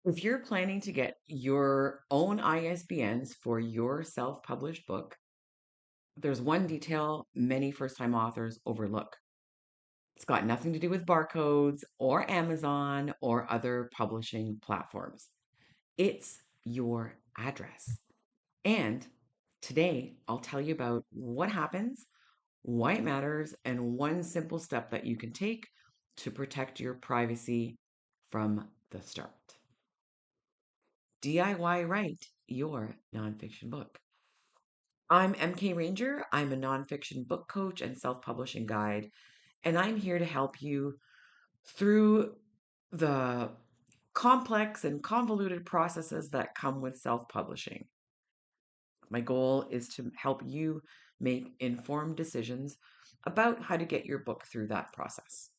If you're planning to get your own ISBNs for your self published book, there's one detail many first time authors overlook. It's got nothing to do with barcodes or Amazon or other publishing platforms. It's your address. And today I'll tell you about what happens, why it matters, and one simple step that you can take to protect your privacy from the start. DIY Write Your Nonfiction Book. I'm MK Ranger. I'm a nonfiction book coach and self publishing guide, and I'm here to help you through the complex and convoluted processes that come with self publishing. My goal is to help you make informed decisions about how to get your book through that process.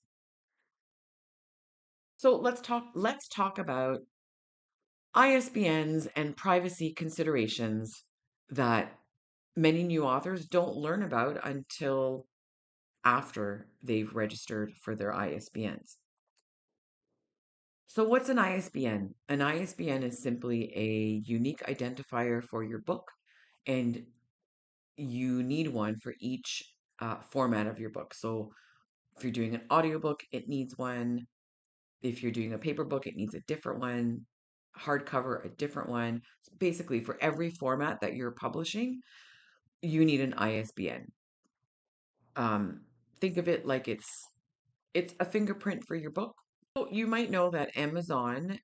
So let's talk about ISBNs and privacy considerations that many new authors don't learn about until after they've registered for their ISBNs. So, what's an ISBN? An ISBN is simply a unique identifier for your book, and you need one for each format of your book. So, if you're doing an audiobook, it needs one. If you're doing a paper book, it needs a different one. Hardcover, a different one. Basically, for every format that you're publishing, you need an ISBN. Um, think of it like it's a fingerprint for your book. So you might know that Amazon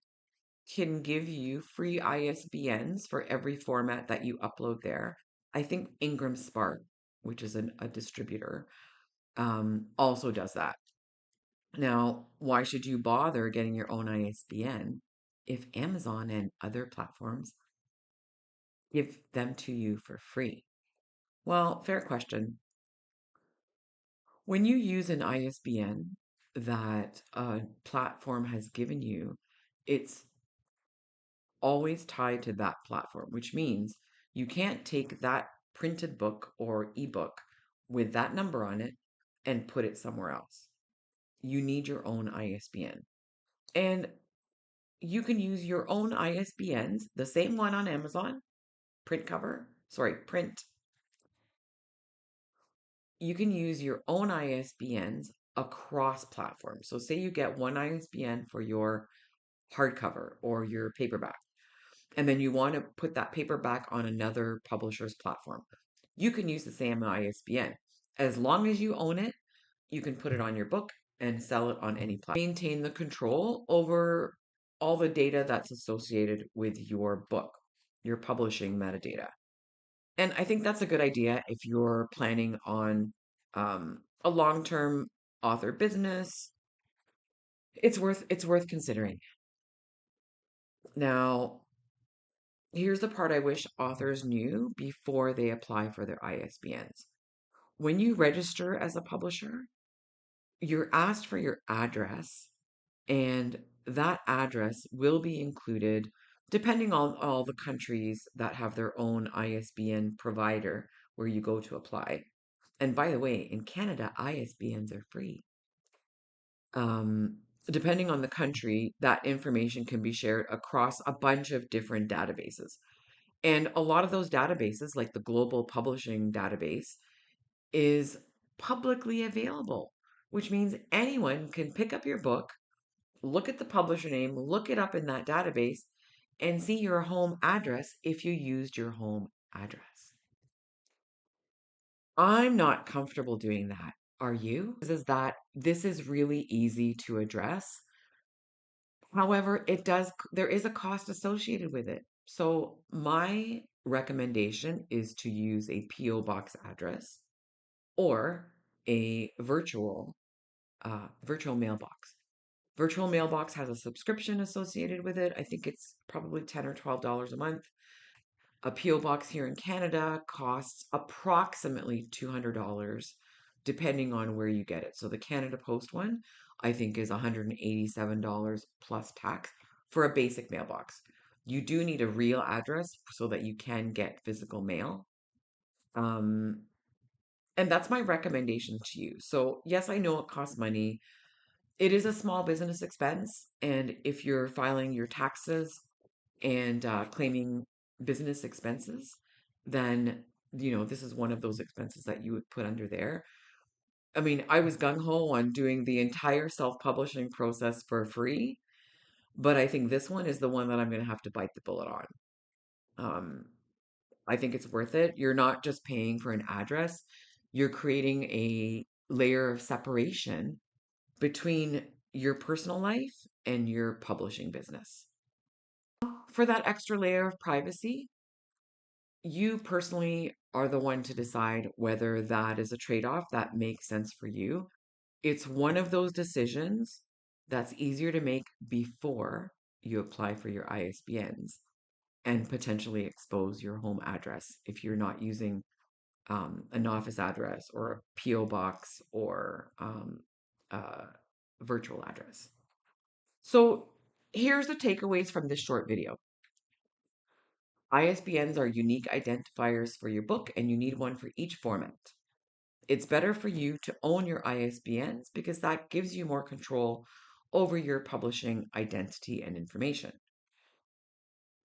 can give you free ISBNs for every format that you upload there. I think Ingram Spark, which is a distributor, also does that. Now, why should you bother getting your own ISBN if Amazon and other platforms give them to you for free? Well, fair question. When you use an ISBN that a platform has given you, it's always tied to that platform, which means you can't take that printed book or ebook with that number on it and put it somewhere else. You need your own ISBN. And you can use your own ISBNs, the same one on Amazon, print. You can use your own ISBNs across platforms. So, say you get one ISBN for your hardcover or your paperback, and then you want to put that paperback on another publisher's platform. You can use the same ISBN. As long as you own it, you can put it on your book and sell it on any platform. Maintain the control over all the data that's associated with your book, your publishing metadata. And I think that's a good idea if you're planning on a long-term author business. It's worth considering. Now, here's the part I wish authors knew before they apply for their ISBNs. When you register as a publisher, you're asked for your address, and that address will be included depending on all the countries that have their own ISBN provider where you go to apply. And by the way, in Canada, ISBNs are free. Um, Depending on the country, that information can be shared across a bunch of different databases. And a lot of those databases, like the Global Publishing Database, is publicly available, which means anyone can pick up your book, look at the publisher name, look it up in that database, and see your home address if you used your home address. I'm not comfortable doing that. Are you? Is that this is really easy to address. However, there is a cost associated with it. So my recommendation is to use a PO box address or a virtual mailbox. Virtual mailbox has a subscription associated with it. I think it's probably $10 or $12 a month. A PO box here in Canada costs approximately $200 depending on where you get it. So the Canada Post one, I think, is $187 plus tax for a basic mailbox. You do need a real address so that you can get physical mail. And that's my recommendation to you. So, yes, I know it costs money. It is a small business expense, and if you're filing your taxes and claiming business expenses, then this is one of those expenses that you would put under there. I mean, I was gung ho on doing the entire self-publishing process for free, but I think this one is the one that I'm going to have to bite the bullet on. Um, I think it's worth it. You're not just paying for an address, you're creating a layer of separation between your personal life and your publishing business. For that extra layer of privacy, you personally are the one to decide whether that is a trade off that makes sense for you. It's one of those decisions that's easier to make before you apply for your ISBNs and potentially expose your home address if you're not using an office address or a PO box or a virtual address. So here's the takeaways from this short video. ISBNs are unique identifiers for your book, and you need one for each format. It's better for you to own your ISBNs because that gives you more control over your publishing identity and information.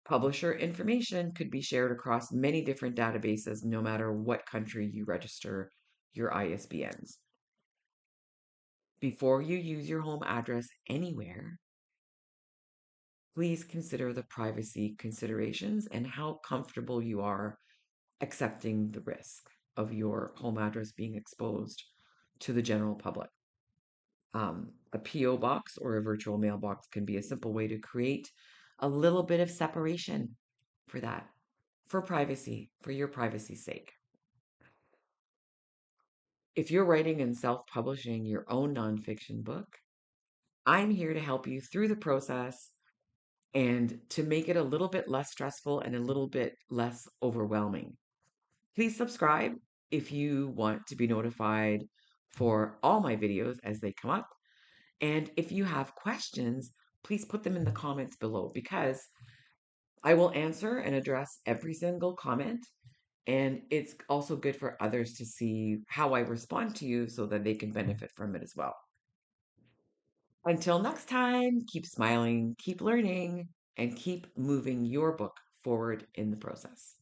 Publisher information could be shared across many different databases no matter what country you register your ISBNs. Before you use your home address anywhere, please consider the privacy considerations and how comfortable you are accepting the risk of your home address being exposed to the general public. A PO box or a virtual mailbox can be a simple way to create a little bit of separation for that, for privacy, for your privacy's sake. If you're writing and self publishing your own nonfiction book, I'm here to help you through the process and to make it a little bit less stressful and a little bit less overwhelming. Please subscribe if you want to be notified for all my videos as they come up. And if you have questions, please put them in the comments below because I will answer and address every single comment. And it's also good for others to see how I respond to you so that they can benefit from it as well. Until next time, keep smiling, keep learning, and keep moving your book forward in the process.